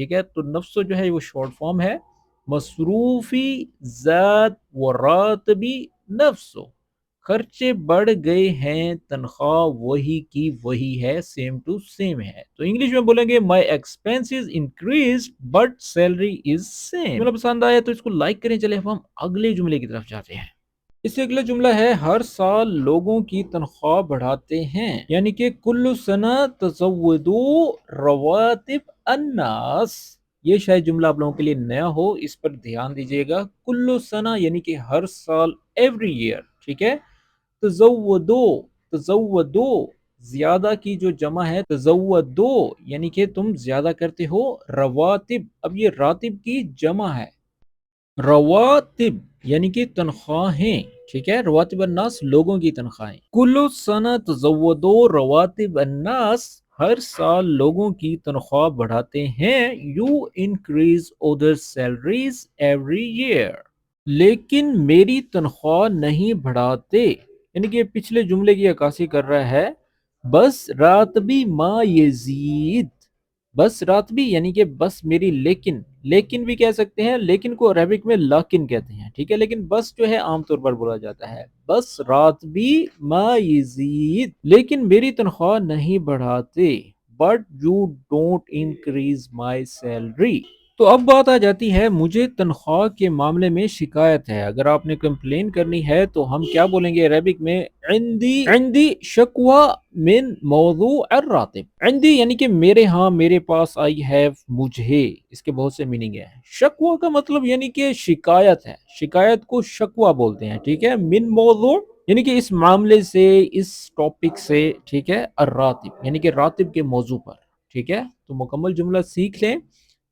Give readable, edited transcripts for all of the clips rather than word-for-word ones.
ٹھیک ہے، تو نفسو جو ہے وہ شارٹ فارم ہے، مصروفی ذات و راتبی نفسو، خرچے بڑھ گئے ہیں، تنخواہ وہی کی وہی ہے، سیم ٹو سیم ہے۔ تو انگلش میں بولیں گے my expenses increase but salary is same. جملہ پسند آیا تو اس کو لائک کریں۔ چلے اب ہم اگلے جملے کی طرف جاتے ہیں۔ اس سے اگلا جملہ ہے ہر سال لوگوں کی تنخواہ بڑھاتے ہیں، یعنی کہ کل سنہ تزودو رواتب الناس۔ یہ شاید جملہ آپ لوگوں کے لیے نیا ہو، اس پر دھیان دیجیے گا۔ کل سنہ یعنی کہ ہر سال، ایوری ایئر، ٹھیک ہے۔ تزودو، تزودو زیادہ کی جو جمع ہے، تزودو یعنی کہ تم زیادہ کرتے ہو، رواتب اب یہ راتب کی جمع ہے، رواتب یعنی کہ تنخواہیں، ٹھیک ہے، رواتب الناس لوگوں کی تنخواہیں۔ کل سنہ تزودو رواتب الناس، ہر سال لوگوں کی تنخواہ بڑھاتے ہیں، you increase other salaries every year, لیکن میری تنخواہ نہیں بڑھاتے، یعنی کہ پچھلے جملے کی عکاسی کر رہا ہے۔ بس راتبی ما یزید، بس راتبی یعنی کہ بس میری، لیکن، لیکن بھی کہہ سکتے ہیں، لیکن کو عربک میں لاکن کہتے ہیں، ٹھیک ہے، لیکن بس جو ہے عام طور پر بولا جاتا ہے، بس راتبی ما یزید، لیکن میری تنخواہ نہیں بڑھاتے، but you don't increase my salary. تو اب بات آ جاتی ہے، مجھے تنخواہ کے معاملے میں شکایت ہے۔ اگر آپ نے کمپلین کرنی ہے تو ہم کیا بولیں گے عربک میں؟ عندی شکوہ من موضوع الراتب، عندی یعنی کہ میرے ہاں، میرے پاس، آئی ہیو مجھے، اس کے بہت سے میننگ ہیں۔ شکوہ کا مطلب یعنی کہ شکایت ہے، شکایت کو شکوہ بولتے ہیں، ٹھیک ہے۔ من موضوع یعنی کہ اس معاملے سے، اس ٹاپک سے، ٹھیک ہے، الراتب یعنی کہ راتب کے موضوع پر، ٹھیک ہے۔ تو مکمل جملہ سیکھ لیں۔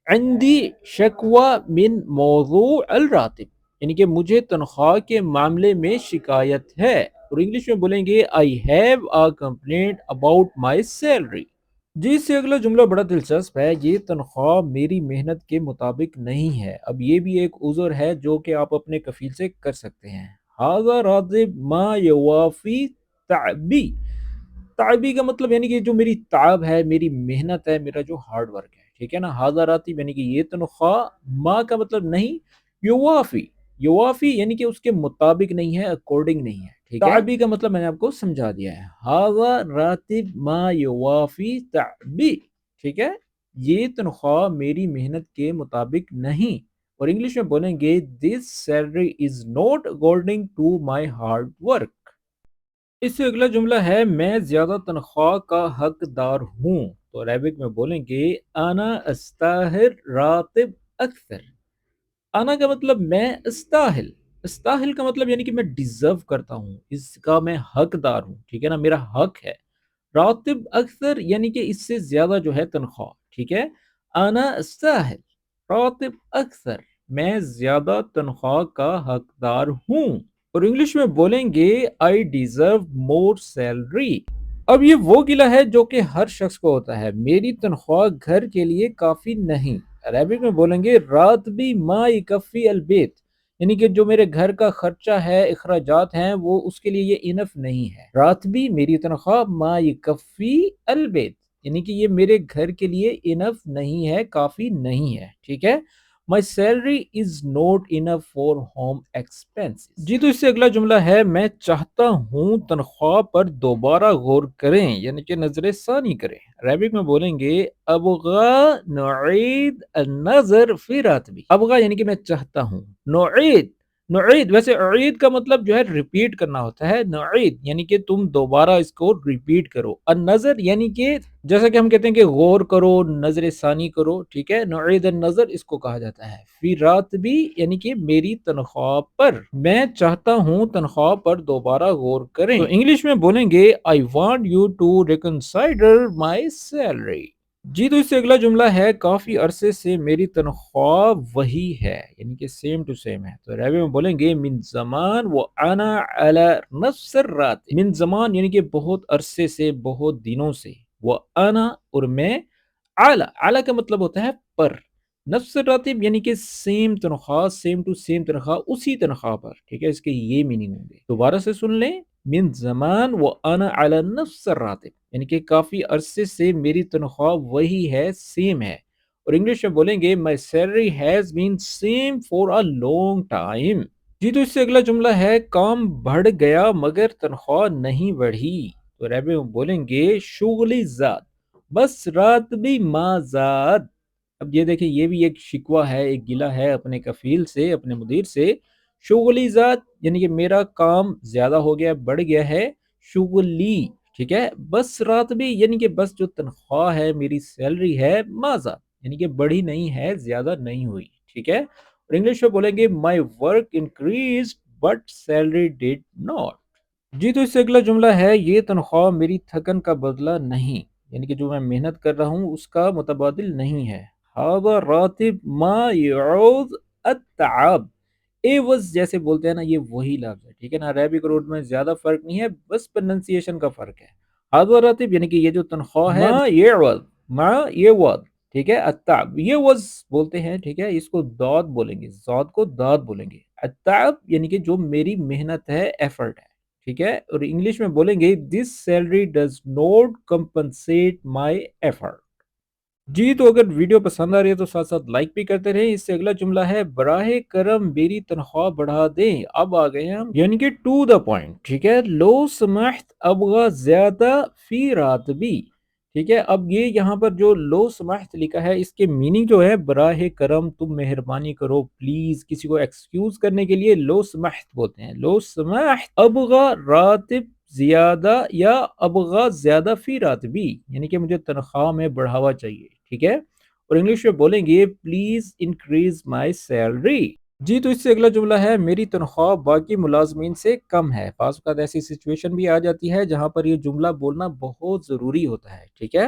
عندی شکوہ من موضوع الراتب یعنی کہ مجھے تنخواہ کے معاملے میں شکایت ہے، اور انگلش میں بولیں گے I have a complaint about my salary۔ جی، اس سے اگلا جملہ بڑا دلچسپ ہے، یہ تنخواہ میری محنت کے مطابق نہیں ہے۔ اب یہ بھی ایک عذر ہے جو کہ آپ اپنے کفیل سے کر سکتے ہیں۔ ھذا راتب ما یوافی تعبی، تعبی کا مطلب یعنی کہ جو میری تعب ہے، میری محنت ہے، میرا جو ہارڈ ورک ہے، ٹھیک ہے نا۔ ھذا راتب یعنی کہ یہ تنخواہ، ما کا مطلب نہیں، یوافی، یوافی یعنی کہ اس کے مطابق نہیں ہے، اکارڈنگ نہیں ہے، ٹھیک ہے۔ تعبی کا مطلب میں نے آپ کو سمجھا دیا ہے۔ ھذا راتب ما یوافی تعبی، ٹھیک ہے، یہ تنخواہ میری محنت کے مطابق نہیں، اور انگلش میں بولیں گے this salary is not according to my hard work. اس سے اگلا جملہ ہے میں زیادہ تنخواہ کا حقدار ہوں، تو عربک میں بولیں گے انا استاہل راتب اکثر۔ انا کا مطلب میں، استاہل، استاہل کا مطلب یعنی کہ میں ڈیزرو کرتا ہوں، اس کا میں حقدار ہوں، ٹھیک ہے نا، میرا حق ہے۔ راتب اکثر یعنی کہ اس سے زیادہ جو ہے تنخواہ، ٹھیک ہے۔ انا استاہل راتب اکثر، میں زیادہ تنخواہ کا حقدار ہوں، اور انگلش میں بولیں گے I deserve more salary۔ اب یہ وہ گلہ ہے جو کہ ہر شخص کو ہوتا ہے، میری تنخواہ گھر کے لیے کافی نہیں۔ عربک میں بولیں گے راتبی ما یکفی البیت، یعنی کہ جو میرے گھر کا خرچہ ہے، اخراجات ہیں، وہ اس کے لیے یہ انف نہیں ہے۔ راتبی میری تنخواہ، ما یکفی البیت یعنی کہ یہ میرے گھر کے لیے انف نہیں ہے، کافی نہیں ہے، ٹھیک ہے۔ My salary is not enough for home expenses۔ جی، تو اس سے اگلا جملہ ہے میں چاہتا ہوں تنخواہ پر دوبارہ غور کریں، یعنی کہ نظر ثانی کریں۔ عربک میں بولیں گے ابغى نعيد النظر في راتبی، ابغى یعنی کہ میں چاہتا ہوں، نعيد، نعيد ویسے اعید کا مطلب جو ہے ریپیٹ کرنا ہوتا ہے، نعيد یعنی کہ تم دوبارہ اس کو ریپیٹ کرو، النظر یعنی کہ جیسا کہ ہم کہتے ہیں کہ غور کرو، نظر ثانی کرو، ٹھیک ہے۔ نعید النظر اس کو کہا جاتا ہے۔ فی راتبی یعنی کہ میری تنخواہ پر، میں چاہتا ہوں تنخواہ پر دوبارہ غور کریں، تو انگلش میں بولیں گے I want you to reconsider my salary۔ جی، تو اس سے اگلا جملہ ہے کافی عرصے سے میری تنخواہ وہی ہے، یعنی کہ سیم ٹو سیم ہے، تو عربی میں بولیں گے من زمان وانا علی نفس الراتب، من زمان یعنی کہ بہت عرصے سے، بہت دنوں سے، وانا اور میں، اعلی، اعلی کا مطلب ہوتا ہے پر، نفس الراتب یعنی کہ سیم تنخواہ، سیم ٹو سیم تنخواہ، اسی تنخواہ پر، ٹھیک ہے، اس کے یہ میننگ ہوں گے۔ دوبارہ سے سن لیں، من زمان وانا علی نفس الراتب یعنی کہ کافی عرصے سے میری تنخواہ وہی ہے، سیم ہے، اور انگلش میں بولیں گے my salary has been same for a long time. جی تو اس سے اگلا جملہ ہے کام بڑھ گیا مگر تنخواہ نہیں بڑھی. تو عربی میں بولیں گے شغلی زاد بس رات بھی ما زاد. اب یہ دیکھیں یہ بھی ایک شکوہ ہے، ایک گلہ ہے اپنے کفیل سے، اپنے مدیر سے. شغلی ذات یعنی کہ میرا کام زیادہ ہو گیا، بڑھ گیا ہے. شغلی ٹھیک ہے. بس رات بھی یعنی کہ بس جو تنخواہ ہے میری سیلری ہے ماذا یعنی کہ بڑھی نہیں ہے، زیادہ نہیں ہوئی. ٹھیک ہے. اور انگلش میں بولیں گے my work increase but salary did not. جی تو اس سے اگلا جملہ ہے یہ تنخواہ میری تھکن کا بدلہ نہیں، یعنی کہ جو میں محنت کر رہا ہوں اس کا متبادل نہیں ہے. هذا راتب ما يعوض التعب. ایوز جیسے بولتے ہیں نا، یہ وہی لفظ ہے. ٹھیک ہے نا. عربک اور اردو میں زیادہ فرق نہیں ہے، بس پرننسیشن کا فرق ہے. هذا راتب یعنی کہ یہ جو تنخواہ ہے ما يعوض ما يعوض. ٹھیک ہے. التعب یہ وز بولتے ہیں. ٹھیک ہے. اس کو داد بولیں گے، زاد کو داد بولیں گے. التعب یعنی کہ جو میری محنت ہے، ایفرٹ ہے. ٹھیک ہے. اور انگلش میں بولیں گے this salary does not compensate my effort. جی تو اگر ویڈیو پسند آ رہی ہے تو ساتھ ساتھ لائک بھی کرتے رہیں. اس سے اگلا جملہ ہے براہ کرم میری تنخواہ بڑھا دیں. اب آ گئے ہم یعنی کہ ٹو دا پوائنٹ. ٹھیک ہے. لو سمحت ابغى زیادہ فی راتبی. ٹھیک ہے. اب یہ یہاں پر جو لو سمحت لکھا ہے اس کے میننگ جو ہے براہ کرم، تم مہربانی کرو، پلیز. کسی کو ایکسکیوز کرنے کے لیے لو سمحت بولتے ہیں. لو سمحت ابغى راتب زیادہ یا ابغى زیادہ فی راتبی یعنی کہ مجھے تنخواہ میں بڑھاوا چاہیے. ٹھیک ہے. اور انگلش میں بولیں گے پلیز انکریز مائی سیلری. جی تو اس سے اگلا جملہ ہے میری تنخواہ باقی ملازمین سے کم ہے. بعض اوقات ایسی سچویشن بھی آ جاتی ہے جہاں پر یہ جملہ بولنا بہت ضروری ہوتا ہے. ٹھیک ہے.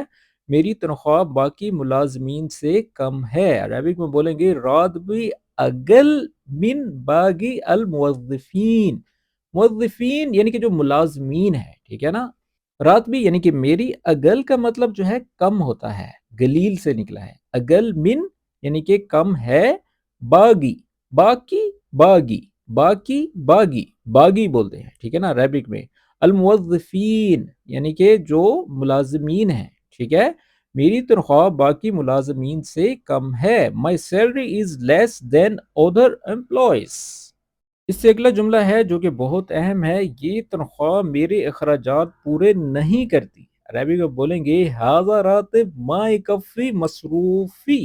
میری تنخواہ باقی ملازمین سے کم ہے. عربک میں بولیں گے راتبی اقل من باقی الموظفین. موظفین یعنی کہ جو ملازمین ہے. ٹھیک ہے نا. راتبی یعنی کہ میری، اگل کا مطلب جو ہے کم ہوتا ہے، گلیل سے نکلا ہے. اگل من یعنی کہ کم ہے. باغی باقی باغی باقی باغی باغی بولتے ہیں. ٹھیک ہے نا عربک میں. الموظفین یعنی کہ جو ملازمین ہیں. ٹھیک ہے. میری تنخواہ باقی ملازمین سے کم ہے. My salary is less than other employees. اس سے اگلا جملہ ہے جو کہ بہت اہم ہے. یہ تنخواہ میرے اخراجات پورے نہیں کرتی. عربی میں بولیں گے هذا راتب ما يكفي مصروفی.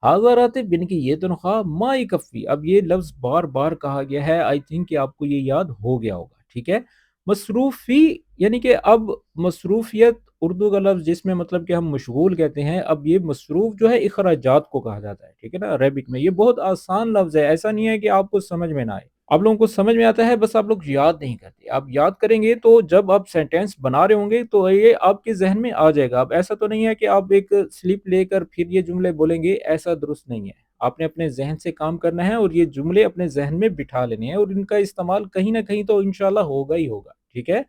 هذا راتب یعنی کہ یہ تنخواہ ما يكفي. اب یہ لفظ بار بار کہا گیا ہے، آئی تھنک کہ آپ کو یہ یاد ہو گیا ہوگا. ٹھیک ہے. مصروفی یعنی کہ اب مصروفیت اردو کا لفظ جس میں مطلب کہ ہم مشغول کہتے ہیں، اب یہ مصروف جو ہے اخراجات کو کہا جاتا ہے. ٹھیک ہے نا عربک میں. یہ بہت آسان لفظ ہے، ایسا نہیں ہے کہ آپ کو سمجھ میں نہ آئے. آپ لوگوں کو سمجھ میں آتا ہے، بس آپ لوگ یاد نہیں کرتے. آپ یاد کریں گے تو جب آپ سینٹینس بنا رہے ہوں گے تو یہ آپ کے ذہن میں آ جائے گا. اب ایسا تو نہیں ہے کہ آپ ایک سلپ لے کر پھر یہ جملے بولیں گے، ایسا درست نہیں ہے. آپ نے اپنے ذہن سے کام کرنا ہے اور یہ جملے اپنے ذہن میں بٹھا لینے ہیں اور ان کا استعمال کہیں نہ کہیں تو انشاءاللہ ہوگا ہی ہوگا. ٹھیک ہے.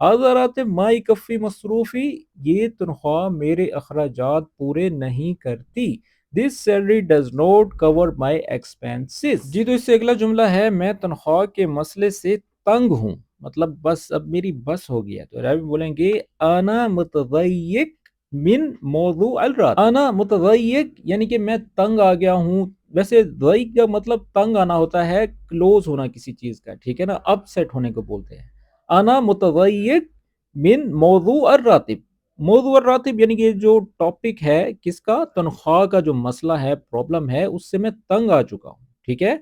حضرات ما یکفی مصروفی. یہ تنخواہ میرے اخراجات پورے نہیں کرتی. This salary does not cover my expenses. جی تو اس سے اگلا جملہ ہے میں تنخواہ کے مسئلے سے تنگ ہوں. مطلب بس اب میری بس ہو گیا. تو عربی بولیں گے انا متضیق من موضوع الرات. انا متضیق یعنی کہ میں تنگ آ گیا ہوں. ویسے ضیق کا مطلب تنگ آنا ہوتا ہے، کلوز ہونا کسی چیز کا. ٹھیک ہے نا. اپ سیٹ ہونے کو بولتے ہیں. انا متضیق من موضوع الراتب. موضوع الراتب یعنی کہ جو ٹاپک ہے کس کا، تنخواہ کا جو مسئلہ ہے، پرابلم ہے، اس سے میں تنگ آ چکا ہوں. ٹھیک ہے.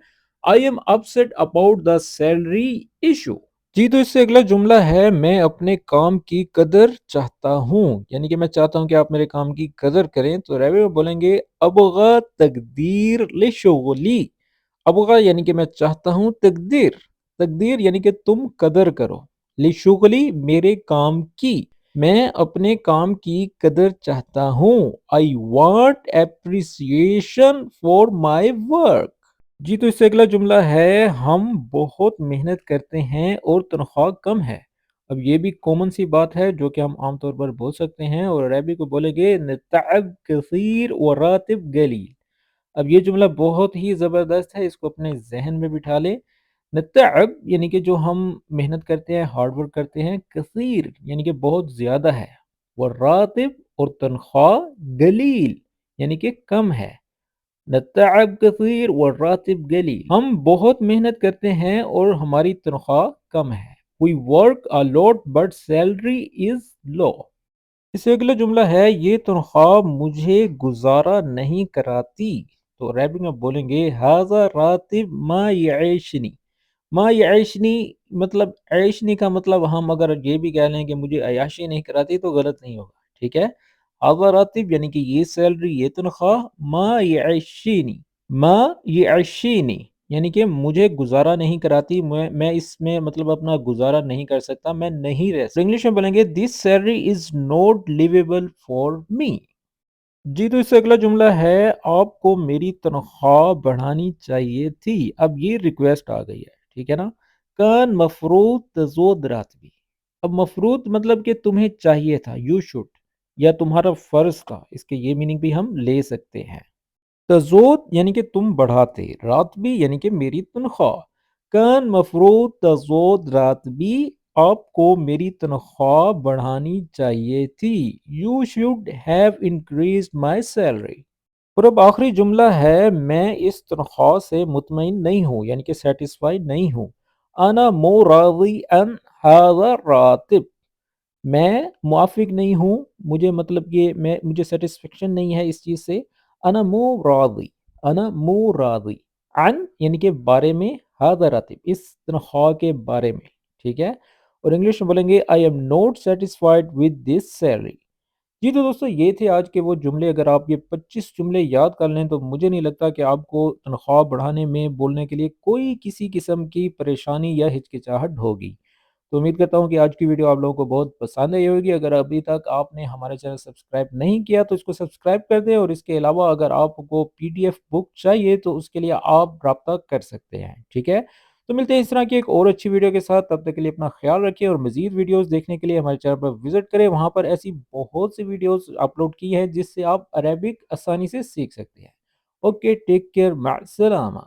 I am upset about the salary issue. جی تو اس سے اگلا جملہ ہے میں اپنے کام کی قدر چاہتا ہوں، یعنی کہ میں چاہتا ہوں کہ آپ میرے کام کی قدر کریں. تو عربی میں بولیں گے ابغى تقدیر لشغلی. ابغى یعنی کہ میں چاہتا ہوں، تقدیر تقدیر یعنی کہ تم قدر کرو. لشغلی میرے کام کی، میں اپنے کام کی قدر چاہتا ہوں. I want appreciation for my work. جی تو اس سے اگلا جملہ ہے ہم بہت محنت کرتے ہیں اور تنخواہ کم ہے. اب یہ بھی کامن سی بات ہے جو کہ ہم عام طور پر بول سکتے ہیں، اور عربی کو بولیں گے نتعب کثیر وراتب قلیل. اب یہ جملہ بہت ہی زبردست ہے، اس کو اپنے ذہن میں بٹھا لیں. نتعب یعنی کہ جو ہم محنت کرتے ہیں، ہارڈ ورک کرتے ہیں. کثیر یعنی کہ بہت زیادہ ہے. وراتب اور تنخواہ قلیل یعنی کہ کم ہے. نتعب كثير والراتب قليل. ہم بہت محنت کرتے ہیں اور ہماری تنخواہ کم ہے. We work a lot but salary is low. اس سے اگلا جملہ ہے یہ تنخواہ مجھے گزارا نہیں کراتی. تو عربی میں بولیں گے هذا راتب ما يعيشني. ما يعيشني مطلب عیشنی کا مطلب ہم اگر یہ بھی کہہ لیں کہ مجھے عیاشی نہیں کراتی تو غلط نہیں ہوگا. ٹھیک ہے. هذا راتب یعنی کہ یہ سیلری یہ تنخواہ ما يعيشني. ما يعيشني یعنی کہ مجھے گزارا نہیں کراتی. میں اس میں مطلب اپنا گزارا نہیں کر سکتا. میں نہیں رہ سکتا. انگلش میں بولیں گے this salary is not livable for me. جی تو اس سے اگلا جملہ ہے آپ کو میری تنخواہ بڑھانی چاہیے تھی. اب یہ ریکویسٹ آ گئی ہے. ٹھیک ہے نا. کان مفروض تزود راتبی. اب مفروض مطلب کہ تمہیں چاہیے تھا. یو شوڈ یا تمہارا فرض تھا. اس کے یہ میننگ بھی ہم لے سکتے ہیں. تزود یعنی کہ تم بڑھاتے. راتبی یعنی کہ میری تنخواہ. کان مفروض تزود راتبی. آپ کو میری تنخواہ بڑھانی چاہیے تھی. You should have increased my salary. اور اب آخری جملہ ہے میں اس تنخواہ سے مطمئن نہیں ہوں یعنی کہ سیٹسفائی نہیں ہوں. انا مو راضی ان هذا راتب. میں موافق نہیں ہوں. مجھے مطلب کہ مجھے سیٹسفیکشن نہیں ہے اس چیز سے. انا مو راضی. انا مو راضی عن یعنی کہ بارے میں. هذا راتب اس تنخواہ کے بارے میں. ٹھیک ہے. اور انگلش میں بولیں گے I am not satisfied with this salary. جی تو دوستو یہ تھے آج کے وہ جملے. اگر آپ یہ 25 جملے یاد کر لیں تو مجھے نہیں لگتا کہ آپ کو تنخواہ بڑھانے میں بولنے کے لیے کوئی کسی قسم کی پریشانی یا ہچکچاہٹ ہوگی. تو امید کرتا ہوں کہ آج کی ویڈیو آپ لوگوں کو بہت پسند آئی ہوگی. اگر ابھی تک آپ نے ہمارے چینل سبسکرائب نہیں کیا تو اس کو سبسکرائب کر دیں. اور اس کے علاوہ اگر آپ کو PDF بک چاہیے تو اس کے لیے آپ رابطہ کر سکتے ہیں. ٹھیک ہے. تو ملتے ہیں اس طرح کی ایک اور اچھی ویڈیو کے ساتھ. تب تک کے لیے اپنا خیال رکھیں اور مزید ویڈیوز دیکھنے کے لیے ہمارے چینل پر وزٹ کریں. وہاں پر ایسی بہت سی ویڈیوز اپلوڈ کی ہیں جس سے آپ عربک آسانی سے سیکھ سکتے ہیں. Okay take care. مع السلامہ.